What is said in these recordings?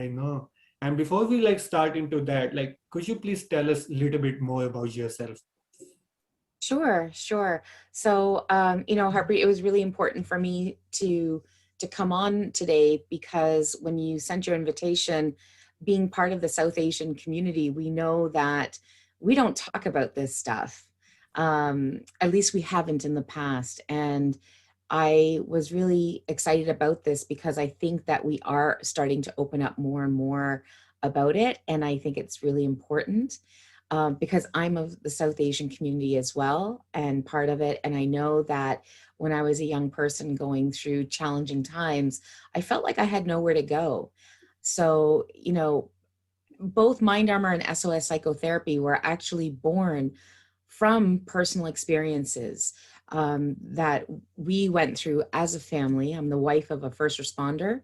I know. And before we start into that, could you please tell us a little bit more about yourself? Sure, sure. So, Harpreet, it was really important for me to come on today because when you sent your invitation, being part of the South Asian community, we know that we don't talk about this stuff. At least we haven't in the past. And I was really excited about this because I think that we are starting to open up more and more about it. And I think it's really important because I'm of the South Asian community as well and part of it. And I know that when I was a young person going through challenging times, I felt like I had nowhere to go. So, both Mind Armor and SOS Psychotherapy were actually born from personal experiences that we went through as a family. I'm the wife of a first responder,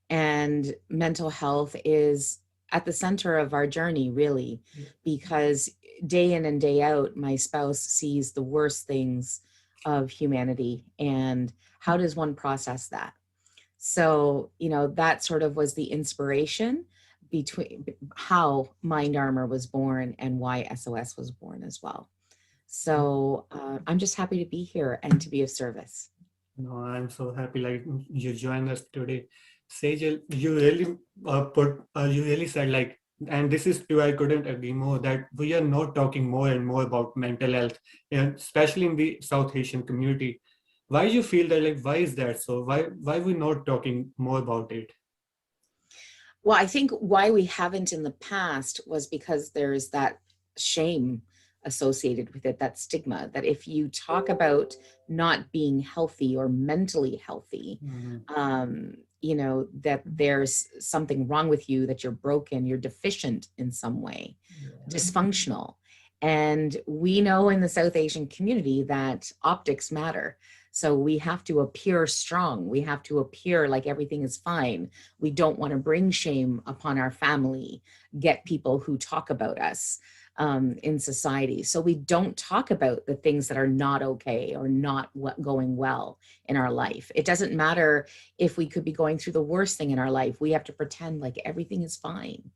and mental health is at the center of our journey, really, because day in and day out, my spouse sees the worst things of humanity. And how does one process that? So, that sort of was the inspiration between how Mind Armor was born and why SOS was born as well. So I'm just happy to be here and to be of service. No, I'm so happy you joined us today. Sajel, you really you really said and this is true, I couldn't agree more, that we are not talking more and more about mental health, and especially in the South Asian community. Why you feel that, why is that so? Why we not talking more about it? Well, I think why we haven't in the past was because there's that shame associated with it, that stigma, that if you talk about not being healthy or mentally healthy, Mhm. that there's something wrong with you, that you're broken, you're deficient in some way, Yeah. dysfunctional. And we know in the South Asian community that optics matter. So we have to appear strong. We have to appear like everything is fine. We don't want to bring shame upon our family, get people who talk about us in society. So we don't talk about the things that are not okay or not going well in our life. It doesn't matter if we could be going through the worst thing in our life. We have to pretend like everything is fine.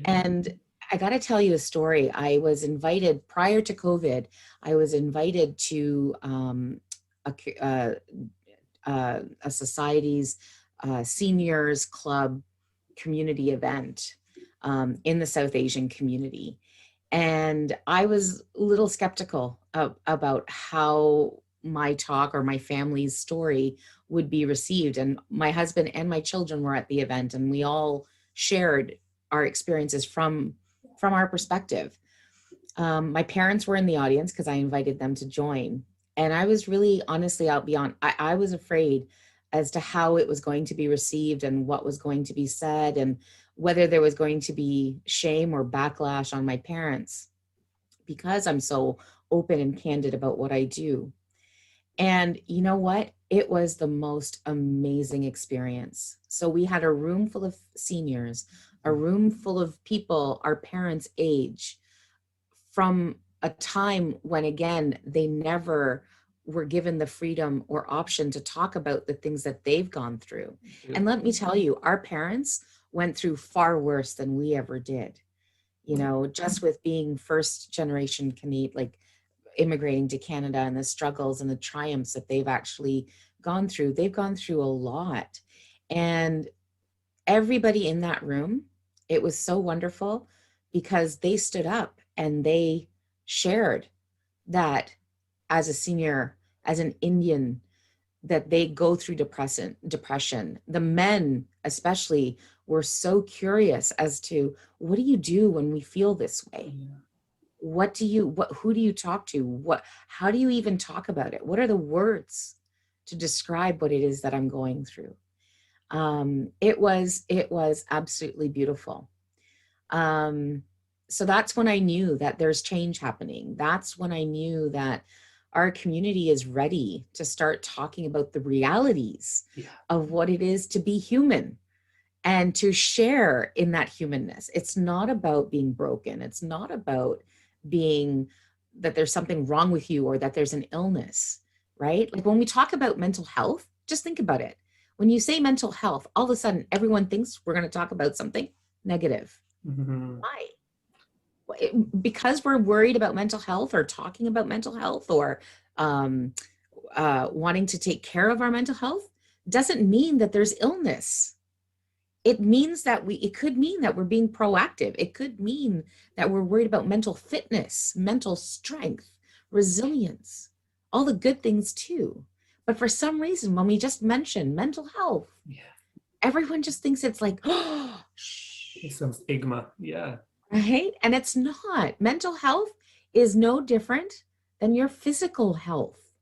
And I got to tell you a story. I was invited prior to COVID, I was invited to a, a society's seniors club community event in the South Asian community. And I was a little skeptical about how my talk or my family's story would be received. And my husband and my children were at the event, and we all shared our experiences from our perspective. My parents were in the audience because I invited them to join. And I was really, honestly, I'll be on, I was afraid as to how it was going to be received and what was going to be said and whether there was going to be shame or backlash on my parents because I'm so open and candid about what I do. And you know what? It was the most amazing experience. So we had a room full of seniors, a room full of people our parents' age, from a time when, again, they never were given the freedom or option to talk about the things that they've gone through. And let me tell you, our parents went through far worse than we ever did. Just with being first generation Canadian, like immigrating to Canada, and the struggles and the triumphs that they've actually gone through. They've gone through a lot. And everybody in that room, it was so wonderful because they stood up and they shared that as a senior, as an Indian, that they go through depression. The men, especially, were so curious as to what do you do when we feel this way? Who do you talk to? How do you even talk about it? What are the words to describe what it is that I'm going through? It was absolutely beautiful. Um, so that's when I knew that there's change happening. That's when I knew that our community is ready to start talking about the realities of what it is to be human and to share in that humanness. It's not about being broken. It's not about being that there's something wrong with you or that there's an illness, right? Like when we talk about mental health, just think about it. When you say mental health, all of a sudden everyone thinks we're going to talk about something negative. Why? Because we're worried about mental health or talking about mental health or wanting to take care of our mental health doesn't mean that there's illness. It means that it could mean that we're being proactive. It could mean that we're worried about mental fitness, mental strength, resilience, all the good things too. But for some reason, when we just mention mental health, everyone just thinks it's like, oh, it's some stigma. Yeah. Right? And it's not. Mental health is no different than your physical health.